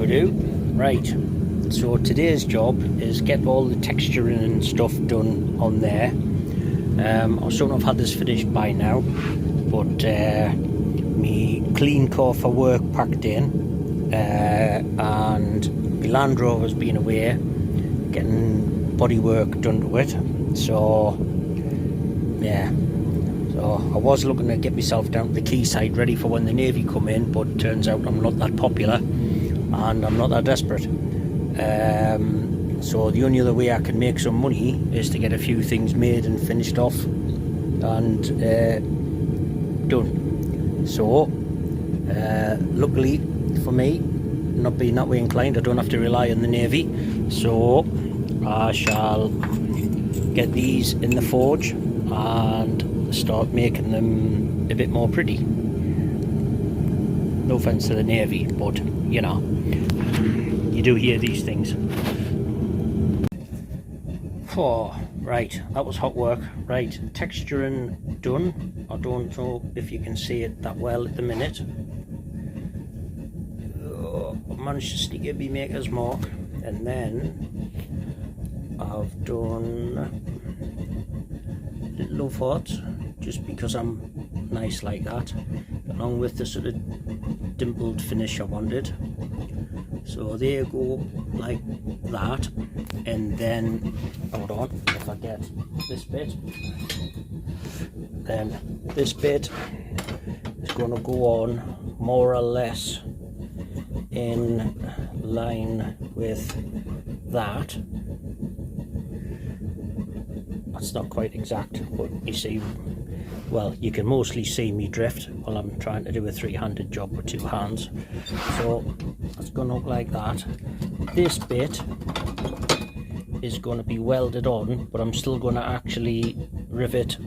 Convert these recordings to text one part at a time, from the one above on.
How do? Right, so today's job is get all the texturing and stuff done on there. I should have had this finished by now, but me clean car for work packed in, and my Land Rover's been away getting body work done to it. So yeah, so I was looking to get myself down to the quayside ready for when the Navy come in, but turns out I'm not that popular and I'm not that desperate. So the only other way I can make some money is to get a few things made and finished off and done. So luckily for me, not being that way inclined, I don't have to rely on the Navy, so I shall get these in the forge and start making them a bit more pretty. No offense to the Navy, but you know, you do hear these things. Oh, right, that was hot work. Right, texturing done. I don't know if you can see it that well at the minute. Oh, I managed to sneak a maker's mark, and then I've done little love hearts, just because I'm nice like that, along with the sort of dimpled finish I wanted. So there you go, like that. And then, hold on, if I get this bit, then this bit is going to go on more or less in line with that. That's not quite exact, but you see, well, you can mostly see me drift while I'm trying to do a three-handed job with two hands. So it's going to look like that. This bit is going to be welded on, but I'm still going to actually rivet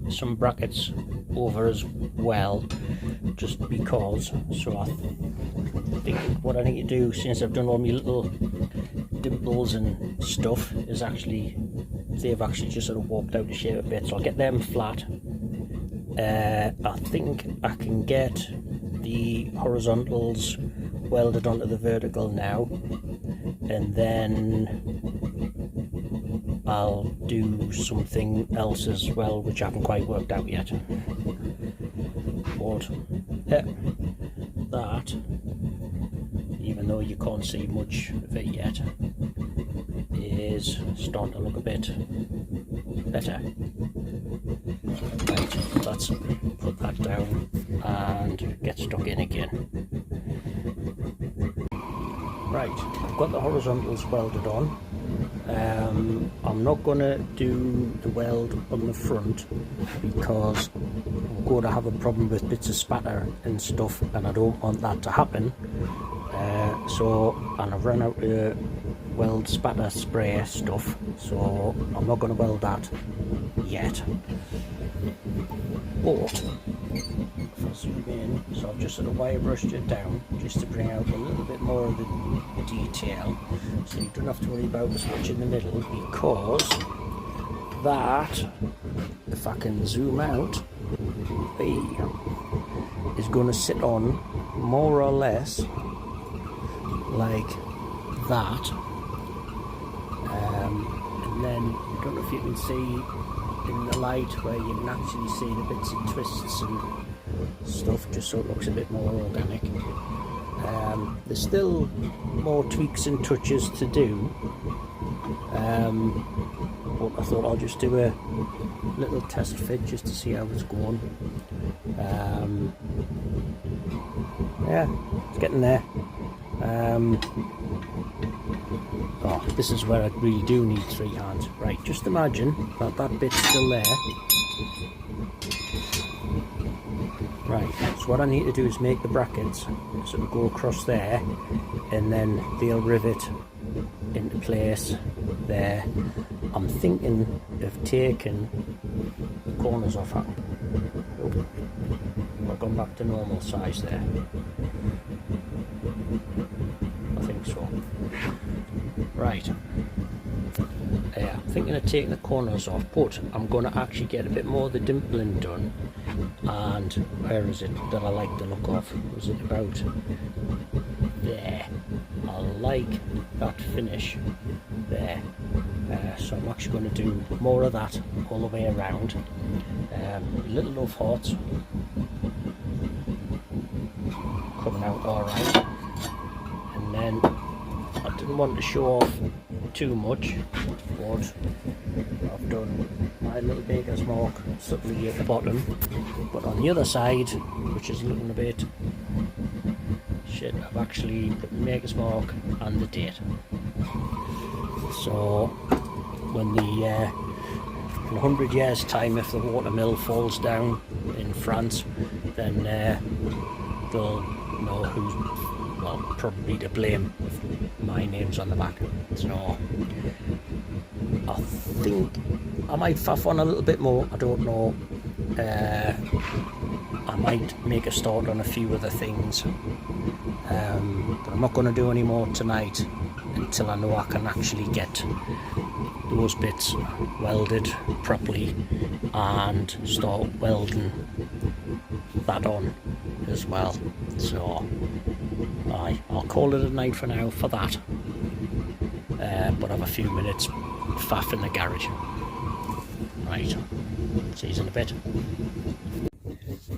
some brackets over as well, just because. So I think what I need to do, since I've done all my little dimples and stuff, is actually, they've actually just sort of warped out the shape a bit, so I'll get them flat. I think I can get the horizontals welded onto the vertical now, and then I'll do something else as well, which I haven't quite worked out yet. But that, even though you can't see much of it yet, is starting to look a bit better. Right, let's put that down and get stuck in again. Right, I've got the horizontals welded on. I'm not going to do the weld on the front because I'm going to have a problem with bits of spatter and stuff, and I don't want that to happen. And I've run out of weld spatter spray stuff, so I'm not going to weld that yet. But if I zoom in, so I've just sort of wire brushed it down just to bring out a little bit more of the detail, so you don't have to worry about as much in the middle, because that, if I can zoom out, is going to sit on more or less like that. And then I don't know if you can see in the light where you can actually see the bits and twists and stuff, just so it looks a bit more organic. There's still more tweaks and touches to do, but I thought I'll just do a little test fit just to see how it's going. Yeah, it's getting there. Oh, this is where I really do need three hands. Right, just imagine that that bit's still there. Right, so what I need to do is make the brackets sort of go across there, and then they'll rivet into place there. I'm thinking of taking the corners off that. Oh, I've gone back to normal size there. I think so. Right. I'm thinking of taking the corners off, but I'm going to actually get a bit more of the dimpling done. And where is it that I like the look of? Was it about there? I'll like that finish there, so I'm actually going to do more of that all the way around. Little love hearts coming out alright, and then I didn't want to show off too much, but I've done my little baker's mark subtly at the bottom, but on the other side, which is looking a bit shit, I've actually put the maker's mark and the date. So when in 100 years time, if the watermill falls down in France, then they'll know who's, well, probably to blame if my name's on the back. So I think I might faff on a little bit more, I don't know. I might make a start on a few other things, but I'm not going to do any more tonight until I know I can actually get those bits welded properly and start welding that on as well. So I'll call it a night for now for that, but have a few minutes faff in the garage. Right, see you in a bit.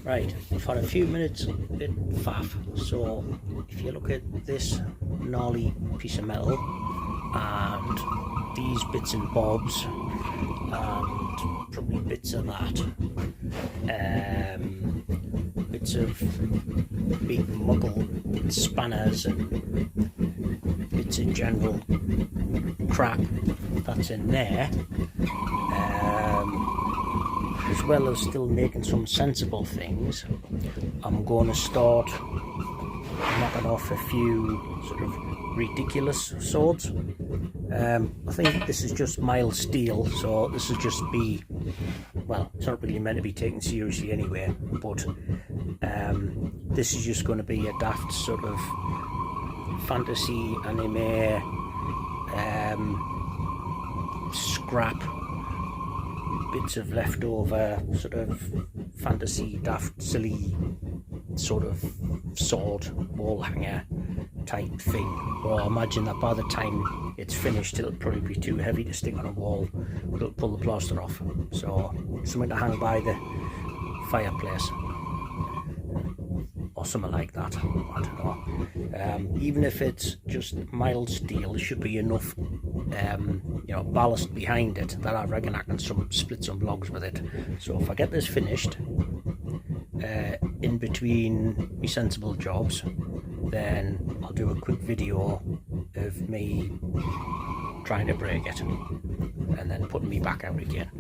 Right, I've had a few minutes bit faff, so if you look at this gnarly piece of metal and these bits and bobs and probably bits of that, bits of big muggle spanners and bits in general crap that's in there, as well as still making some sensible things, I'm going to start knocking off a few sort of ridiculous swords. I think this is just mild steel, so this will just be, well, it's not really meant to be taken seriously anyway, but this is just going to be a daft sort of fantasy anime scrap, bits of leftover sort of fantasy daft silly sort of sword wall hanger type thing. Well, I imagine that by the time it's finished it'll probably be too heavy to stick on a wall, it'll pull the plaster off, so something to hang by the fireplace or something like that. I don't know. Even if it's just mild steel, there should be enough ballast behind it that I reckon I can split some logs with it. So if I get this finished in between my sensible jobs, then I'll do a quick video of me trying to break it and then putting me back out again.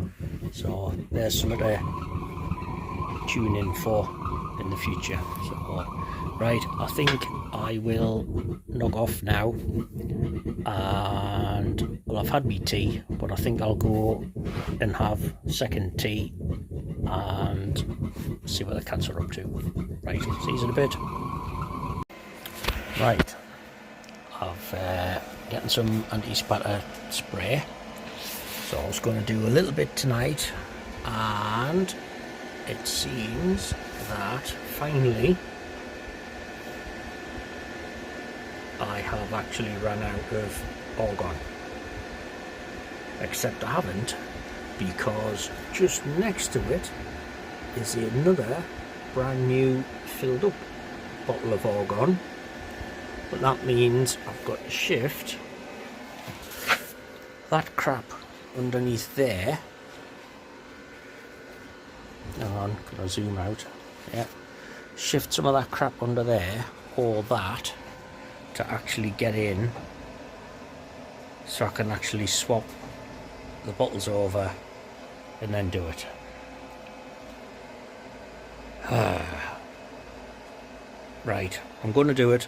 So there's something to tune in for in the future. So right, I think I will knock off now, and well, I've had me tea, but I think I'll go and have second tea and see what the cats are up to. Right, see you in a bit. Right, I've getting some anti-spatter spray, so I was going to do a little bit tonight, and it seems that finally I have actually run out of argon, except I haven't, because just next to it is another brand new filled up bottle of argon, but that means I've got to shift that crap underneath there. Hang on, can I zoom out? Yeah, shift some of that crap under there, or that, to actually get in, so I can actually swap the bottles over and then do it. Right, I'm going to do it,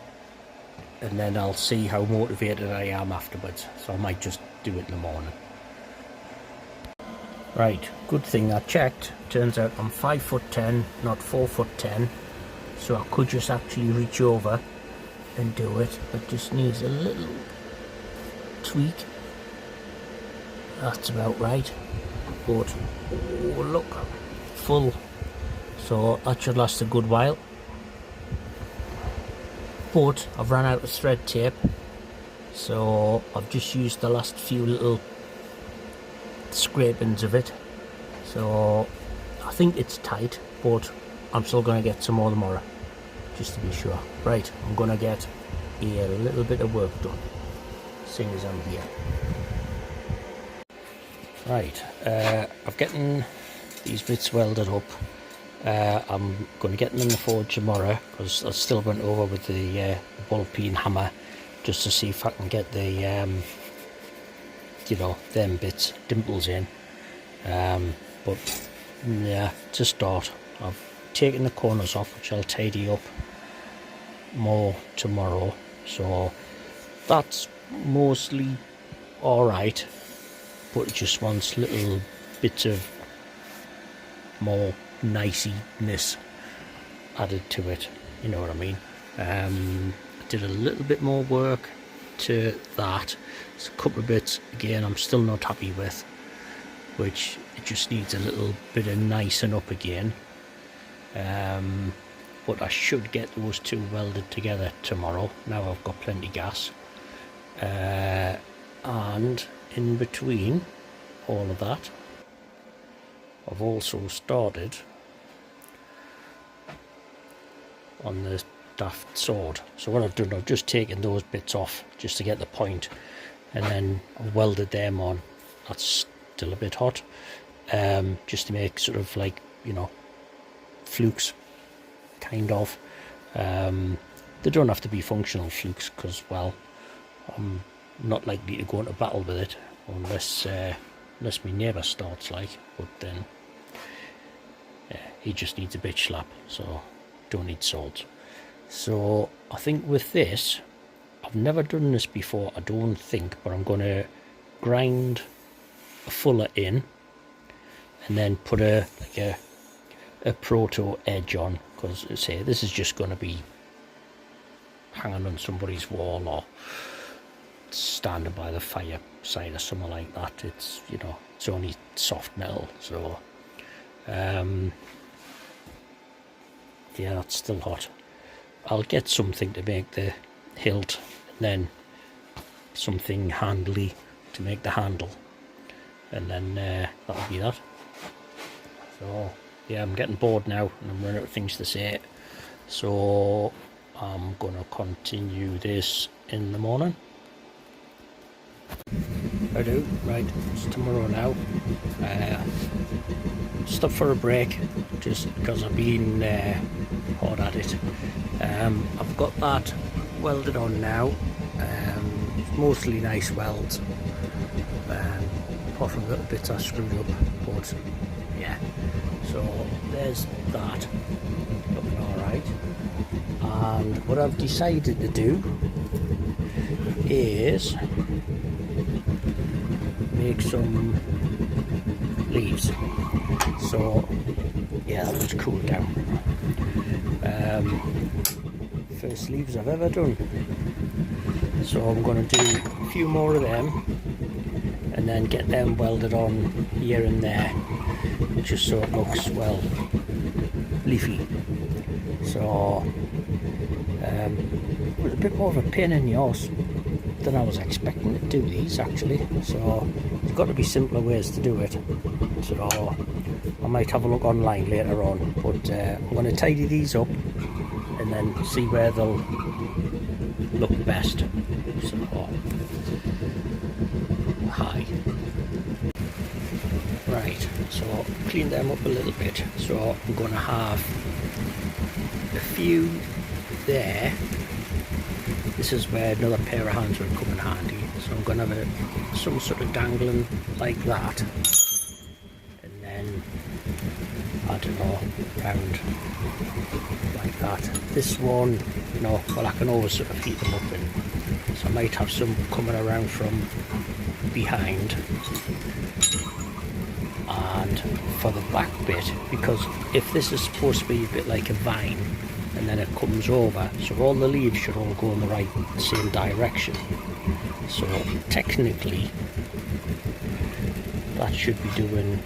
and then I'll see how motivated I am afterwards, so I might just do it in the morning. Right, good thing I checked. Turns out I'm 5'10", not 4'10", so I could just actually reach over and do it. It just needs a little tweak. That's about right. But oh, look, full. So that should last a good while. But I've run out of thread tape, So I've just used the last few little scrapings of it, so I think it's tight, but I'm still going to get some more tomorrow just to be sure. Right, I'm going to get a little bit of work done seeing as I'm here. Right, I've gotten these bits welded up. I'm going to get them in the forge tomorrow because I still went over with the ball peen hammer just to see if I can get the you know, them bits, dimples in. But yeah, to start, I've taken the corners off, which I'll tidy up more tomorrow. So that's mostly alright, but it just wants little bits of more niciness added to it, you know what I mean. I did a little bit more work to that. There's a couple of bits again I'm still not happy with, which it just needs a little bit of nicing up again. But I should get those two welded together tomorrow. Now I've got plenty gas. And in between all of that, I've also started on the daft sword. So what I've done, I've just taken those bits off just to get the point, and then I've welded them on. That's still a bit hot, just to make sort of like, you know, flukes, kind of. They don't have to be functional flukes because, well, I'm not likely to go into battle with it unless my neighbour starts, like. But then he just needs a bitch slap, so don't need swords. So I think with this, I've never done this before, I don't think, but I'm going to grind a fuller in and then put a proto edge on, because say this is just going to be hanging on somebody's wall or standing by the fireside or something like that. It's, you know, it's only soft metal, so yeah, that's still hot. I'll get something to make the hilt, and then something handly to make the handle, and then that'll be that. So yeah, I'm getting bored now and I'm running out of things to say, so I'm gonna continue this in the morning. I do. Right, it's tomorrow now. Stop for a break just because I've been hard at it. I've got that welded on now. It's mostly nice welds, apart from little bits I screwed up, but yeah. So there's that, looking alright. And what I've decided to do is make some leaves. So yeah, that was cool down. First leaves I've ever done. So I'm going to do a few more of them and then get them welded on here and there, just so it looks, well, leafy. So it was a bit more of a pain in the arse than I was expecting to do these, actually. So there's got to be simpler ways to do it. So I might have a look online later on, but I'm going to tidy these up and then see where they'll look best. So hi. Right, so clean them up a little bit. So I'm going to have a few there. This is where another pair of hands would come in handy. So I'm going to have some sort of dangling like that, and then I don't know, round like that. This one, you know, well, I can always sort of heat them up in, so I might have some coming around from behind. And for the back bit, because if this is supposed to be a bit like a vine and then it comes over, so all the leaves should all go in the same direction. So technically that should be doing,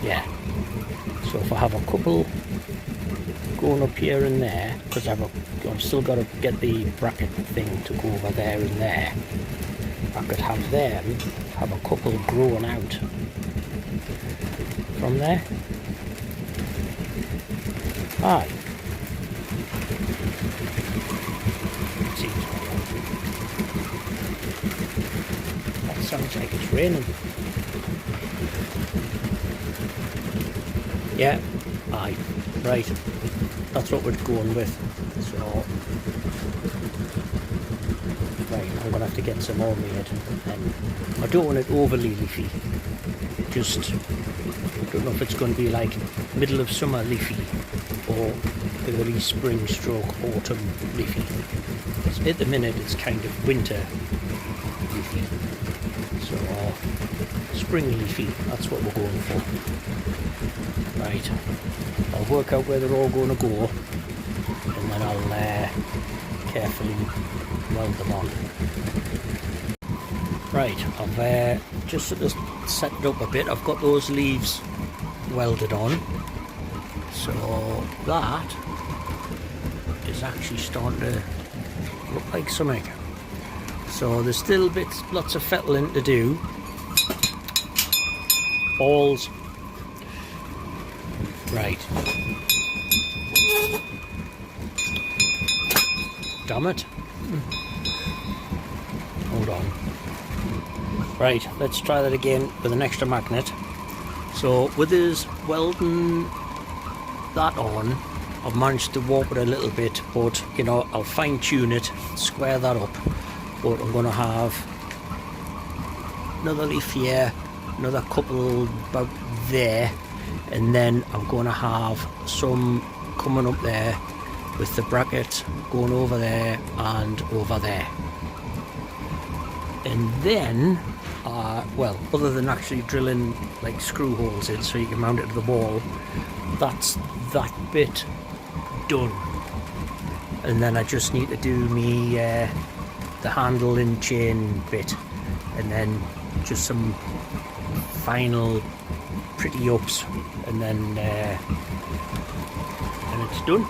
yeah. So if I have a couple going up here and there, because I've still got to get the bracket thing to go over there and there. I could have them, have a couple growing out from there. Aye. That sounds like it's raining. Yeah, aye, right. That's what we're going with. So, right, I'm gonna have to get some more made. I don't want it overly leafy. Just, I don't know if it's going to be like middle of summer leafy or early spring stroke autumn leafy. At the minute it's kind of winter leafy. So spring leafy, that's what we're going for. Right, I'll work out where they're all going to go and then I'll carefully weld them on. Right, I've just sort of set it up a bit. I've got those leaves welded on, so that is actually starting to look like something. So there's still lots of fettling to do. Balls. Right. Damn it. Hold on. Right, let's try that again with an extra magnet. So with this welding that on, I've managed to warp it a little bit, but you know, I'll fine tune it, square that up. But I'm going to have another leaf here, another couple about there, and then I'm going to have some coming up there with the bracket going over there and over there. And then, well, other than actually drilling like screw holes in so you can mount it to the wall, that's that bit done. And then I just need to do me the handle and chain bit, and then just some final pretty ups, and then it's done.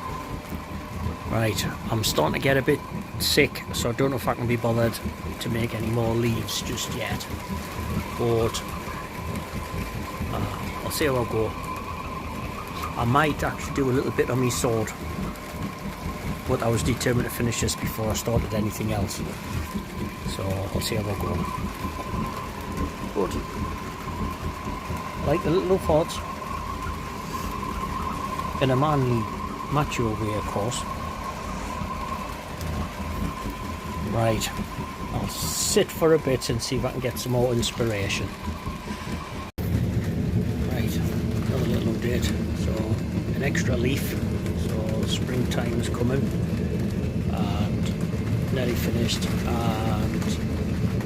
Right, I'm starting to get a bit sick, so I don't know if I can be bothered to make any more leaves just yet, but I'll see how I go. I might actually do a little bit on my sword, but I was determined to finish this before I started anything else, so I'll see how I go. But I like the little thoughts in a manly, macho way, of course. Right, I'll sit for a bit and see if I can get some more inspiration. Right, another little update. So, an extra leaf. So, springtime's coming. And nearly finished. And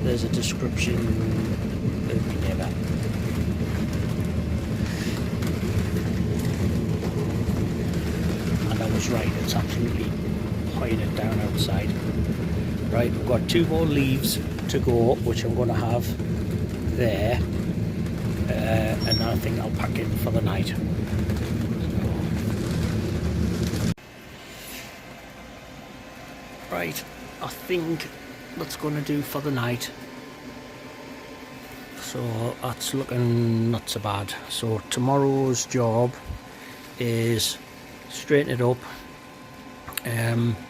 there's a description of my neighbour. And I was right, it's absolutely pouring it down outside. Right, we've got 2 more leaves to go, which I'm going to have there, and I think I'll pack in for the night. Right, I think that's going to do for the night. So that's looking not so bad. So tomorrow's job is straighten it up,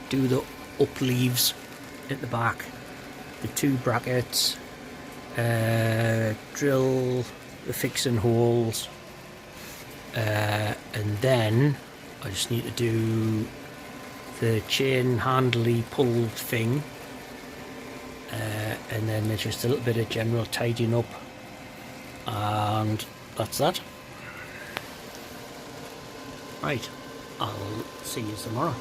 do the up leaves at the back, the 2 brackets, drill the fixing holes, and then I just need to do the chain handly pulled thing, and then there's just a little bit of general tidying up, and that's that. Right, I'll see you tomorrow.